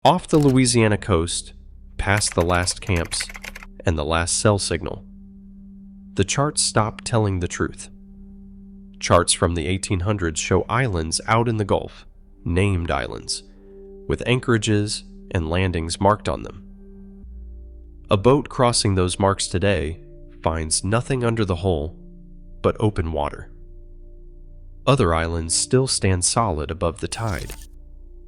Off the Louisiana coast, past the last camps and the last cell signal, the charts stop telling the truth. Charts from the 1800s show islands out in the Gulf, named islands, with anchorages and landings marked on them. A boat crossing those marks today finds nothing under the hull but open water. Other islands still stand solid above the tide,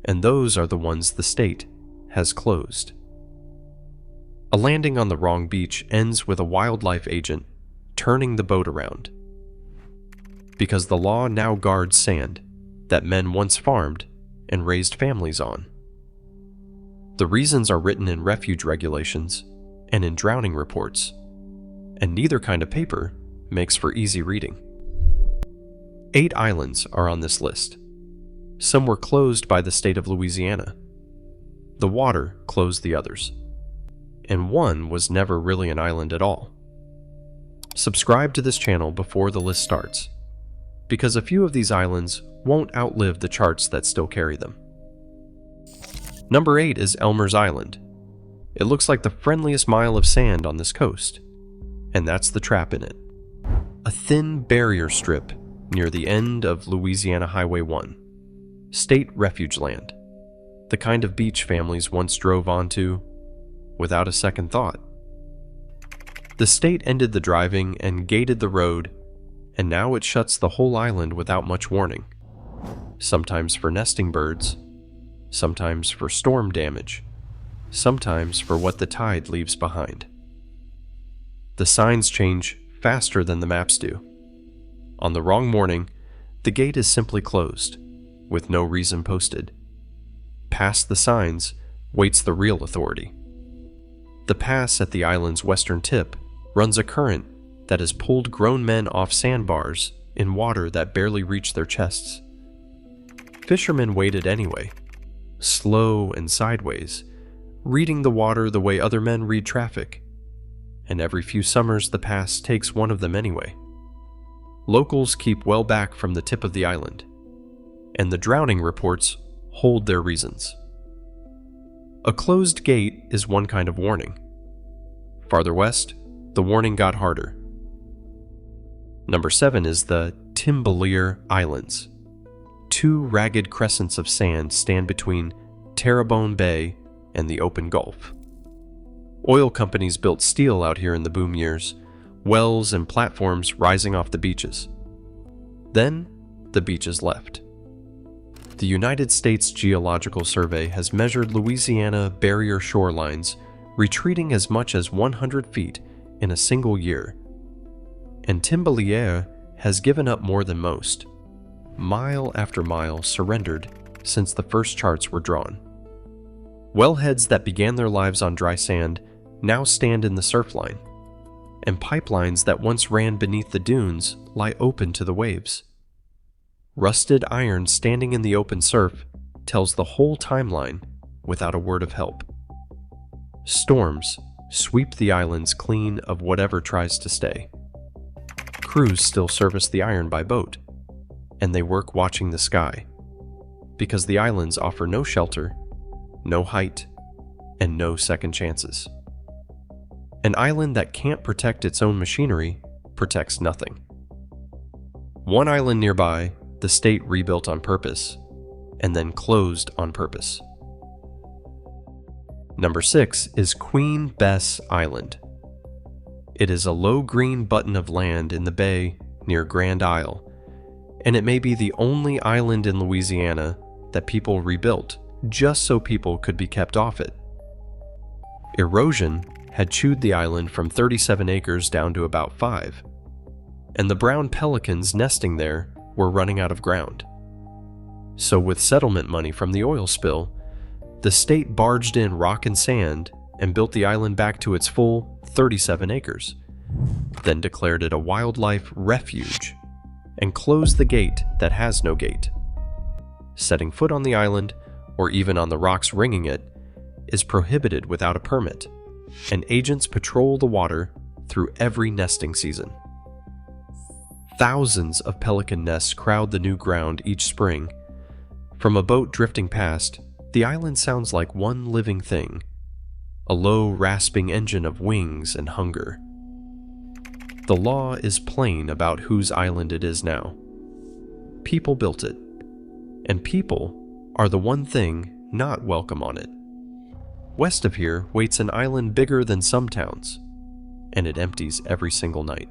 and those are the ones the state has closed. A landing on the wrong beach ends with a wildlife agent turning the boat around, because the law now guards sand that men once farmed and raised families on. The reasons are written in refuge regulations and in drowning reports, and neither kind of paper makes for easy reading. 8 islands are on this list. Some were closed by the state of Louisiana. The water closed the others. And one was never really an island at all. Subscribe to this channel before the list starts, because a few of these islands won't outlive the charts that still carry them. Number 8 is Elmer's Island. It looks like the friendliest mile of sand on this coast, and that's the trap in it. A thin barrier strip near the end of Louisiana Highway 1, state refuge land, the kind of beach families once drove onto without a second thought. The state ended the driving and gated the road, and now it shuts the whole island without much warning, sometimes for nesting birds, sometimes for storm damage, sometimes for what the tide leaves behind. The signs change faster than the maps do. On the wrong morning, the gate is simply closed, with no reason posted. Past the signs waits the real authority. The pass at the island's western tip runs a current that has pulled grown men off sandbars in water that barely reached their chests. Fishermen waited anyway, slow and sideways, reading the water the way other men read traffic. And every few summers the pass takes one of them anyway. Locals keep well back from the tip of the island, and the drowning reports hold their reasons. A closed gate is one kind of warning. Farther west, the warning got harder. Number 7 is the Timbalier Islands. 2 ragged crescents of sand stand between Terrebonne Bay and the open Gulf. Oil companies built steel out here in the boom years, wells and platforms rising off the beaches. Then, the beaches left. The United States Geological Survey has measured Louisiana barrier shorelines retreating as much as 100 feet in a single year. And Timbalier has given up more than most. Mile after mile surrendered since the first charts were drawn. Wellheads that began their lives on dry sand now stand in the surf line, and pipelines that once ran beneath the dunes lie open to the waves. Rusted iron standing in the open surf tells the whole timeline without a word of help. Storms sweep the islands clean of whatever tries to stay. Crews still service the iron by boat, and they work watching the sky, because the islands offer no shelter, no height, and no second chances. An island that can't protect its own machinery protects nothing. One island nearby, the state rebuilt on purpose, and then closed on purpose. Number 6 is Queen Bess Island. It is a low green button of land in the bay near Grand Isle, and it may be the only island in Louisiana that people rebuilt just so people could be kept off it. Erosion had chewed the island from 37 acres down to about 5, and the brown pelicans nesting there were running out of ground. So with settlement money from the oil spill, the state barged in rock and sand and built the island back to its full 37 acres, then declared it a wildlife refuge and closed the gate that has no gate. Setting foot on the island, or even on the rocks ringing it, is prohibited without a permit, and agents patrol the water through every nesting season. Thousands of pelican nests crowd the new ground each spring, from a boat drifting past The island sounds like one living thing, a low, rasping engine of wings and hunger. The law is plain about whose island it is now. People built it, and people are the one thing not welcome on it. West of here waits an island bigger than some towns, and it empties every single night.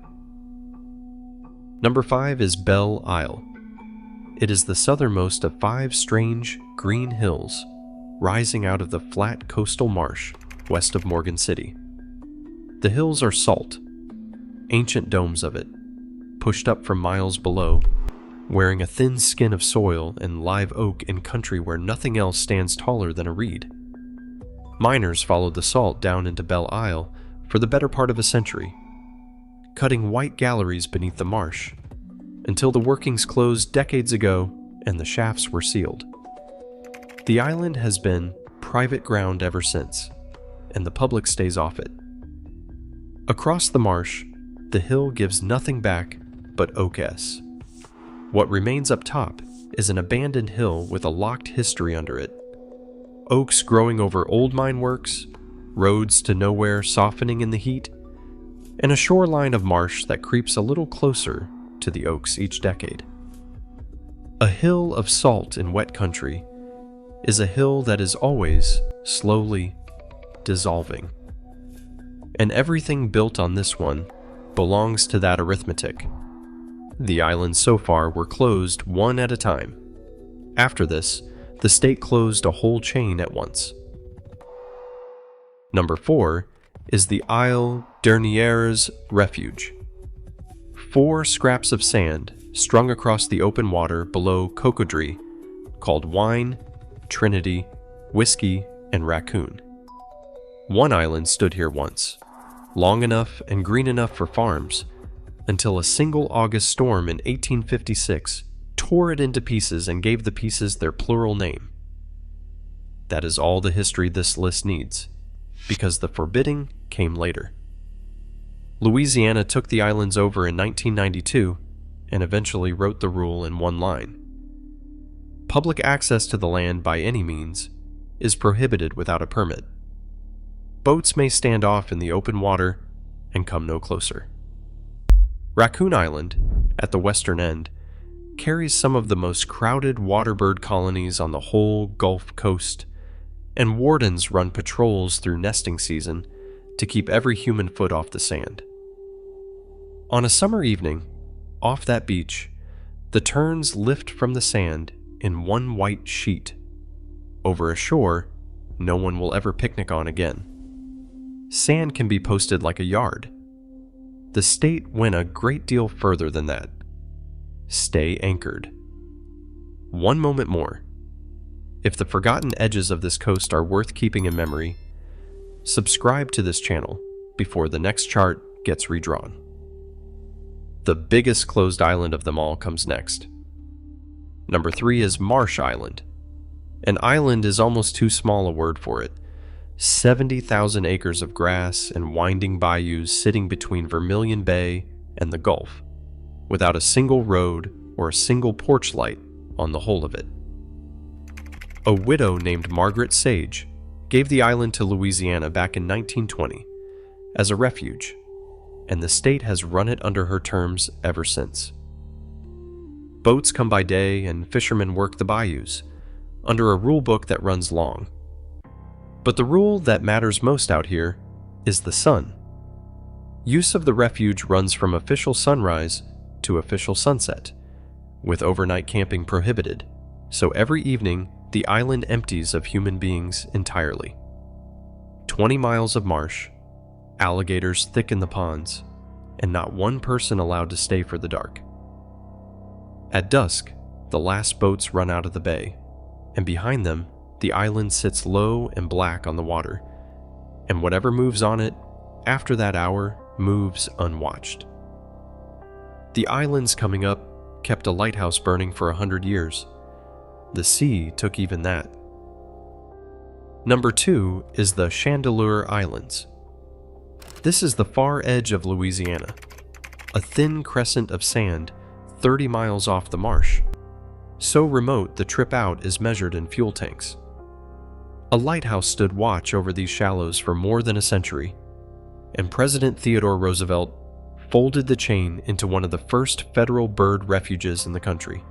Number 5 is Belle Isle. It is the southernmost of 5 strange, green hills rising out of the flat coastal marsh west of Morgan City. The hills are salt, ancient domes of it, pushed up from miles below, wearing a thin skin of soil and live oak in country where nothing else stands taller than a reed. Miners followed the salt down into Belle Isle for the better part of a century, cutting white galleries beneath the marsh, until the workings closed decades ago and the shafts were sealed. The island has been private ground ever since, and the public stays off it. Across the marsh, the hill gives nothing back but oak-s. What remains up top is an abandoned hill with a locked history under it. Oaks growing over old mine works, roads to nowhere softening in the heat, and a shoreline of marsh that creeps a little closer to the oaks each decade. A hill of salt in wet country is a hill that is always slowly dissolving. And everything built on this one belongs to that arithmetic. The islands so far were closed one at a time. After this, the state closed a whole chain at once. Number 4 is the Isle Dernières Refuge. 4 scraps of sand strung across the open water below Cocodrie, called Wine, Trinity, Whiskey, and Raccoon. One island stood here once, long enough and green enough for farms, until a single August storm in 1856 tore it into pieces and gave the pieces their plural name. That is all the history this list needs, because the forbidding came later. Louisiana took the islands over in 1992 and eventually wrote the rule in one line. Public access to the land by any means is prohibited without a permit. Boats may stand off in the open water and come no closer. Raccoon Island, at the western end, carries some of the most crowded waterbird colonies on the whole Gulf Coast, and wardens run patrols through nesting season to keep every human foot off the sand. On a summer evening, off that beach, the terns lift from the sand in one white sheet, over a shore no one will ever picnic on again. Sand can be posted like a yard. The state went a great deal further than that. Stay anchored. One moment more. If the forgotten edges of this coast are worth keeping in memory, subscribe to this channel before the next chart gets redrawn. The biggest closed island of them all comes next. Number 3 is Marsh Island. An island is almost too small a word for it. 70,000 acres of grass and winding bayous sitting between Vermilion Bay and the Gulf, without a single road or a single porch light on the whole of it. A widow named Margaret Sage gave the island to Louisiana back in 1920 as a refuge, and the state has run it under her terms ever since. Boats come by day and fishermen work the bayous, under a rule book that runs long. But the rule that matters most out here is the sun. Use of the refuge runs from official sunrise to official sunset, with overnight camping prohibited, so every evening the island empties of human beings entirely. 20 miles of marsh, alligators thicken the ponds, and not one person allowed to stay for the dark. At dusk, the last boats run out of the bay, and behind them, the island sits low and black on the water, and whatever moves on it after that hour moves unwatched. The islands coming up kept a lighthouse burning for 100 years. The sea took even that. Number 2 is the Chandeleur Islands. This is the far edge of Louisiana, a thin crescent of sand 30 miles off the marsh. So remote the trip out is measured in fuel tanks. A lighthouse stood watch over these shallows for more than a century, and President Theodore Roosevelt folded the chain into one of the first federal bird refuges in the country.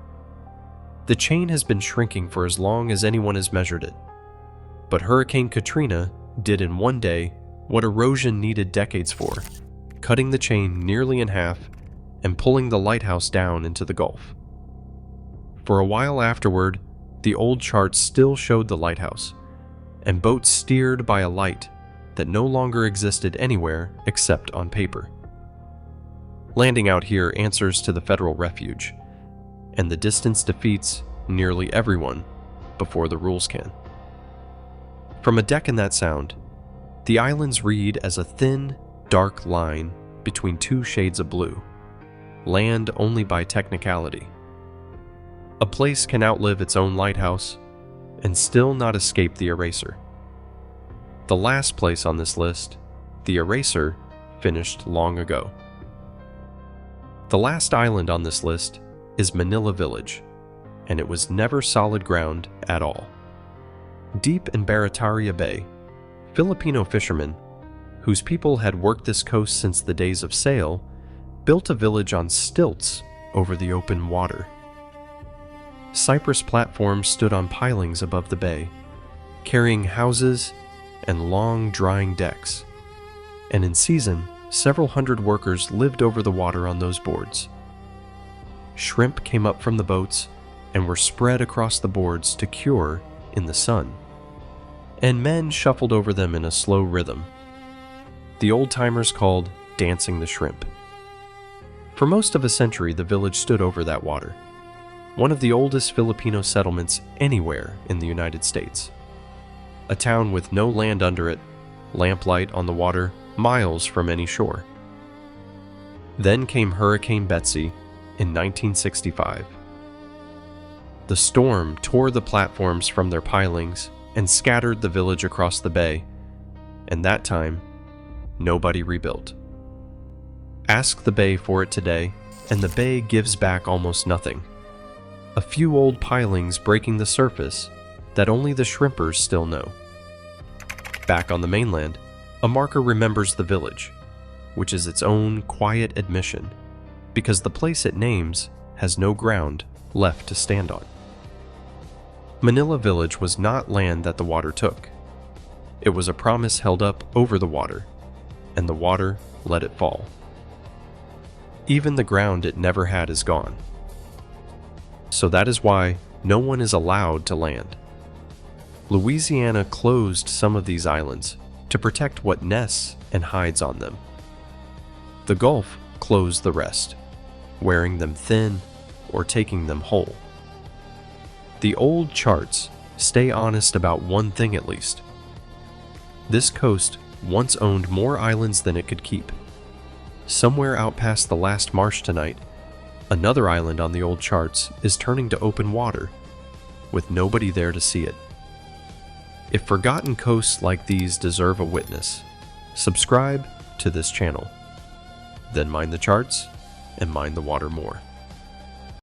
The chain has been shrinking for as long as anyone has measured it, but Hurricane Katrina did in one day what erosion needed decades for, cutting the chain nearly in half and pulling the lighthouse down into the Gulf. For a while afterward, the old charts still showed the lighthouse, and boats steered by a light that no longer existed anywhere except on paper. Landing out here answers to the federal refuge, and the distance defeats nearly everyone before the rules can. From a deck in that sound, the islands read as a thin, dark line between two shades of blue, land only by technicality. A place can outlive its own lighthouse and still not escape the eraser. The last place on this list, the eraser, finished long ago. The last island on this list is Manila Village, and it was never solid ground at all. Deep in Barataria Bay, Filipino fishermen, whose people had worked this coast since the days of sail, built a village on stilts over the open water. Cypress platforms stood on pilings above the bay, carrying houses and long drying decks, and in season, several hundred workers lived over the water on those boards. Shrimp came up from the boats and were spread across the boards to cure in the sun, and men shuffled over them in a slow rhythm. The old-timers called dancing the shrimp. For most of a century, the village stood over that water, one of the oldest Filipino settlements anywhere in the United States. A town with no land under it, lamplight on the water, miles from any shore. Then came Hurricane Betsy in 1965. The storm tore the platforms from their pilings and scattered the village across the bay, and that time, nobody rebuilt. Ask the bay for it today, and the bay gives back almost nothing. A few old pilings breaking the surface that only the shrimpers still know. Back on the mainland, a marker remembers the village, which is its own quiet admission, because the place it names has no ground left to stand on. Manila Village was not land that the water took. It was a promise held up over the water, and the water let it fall. Even the ground it never had is gone. So that is why no one is allowed to land. Louisiana closed some of these islands to protect what nests and hides on them. The Gulf closed the rest, wearing them thin or taking them whole. The old charts stay honest about one thing at least. This coast once owned more islands than it could keep. Somewhere out past the last marsh tonight, another island on the old charts is turning to open water, with nobody there to see it. If forgotten coasts like these deserve a witness, subscribe to this channel. Then mind the charts and mind the water more.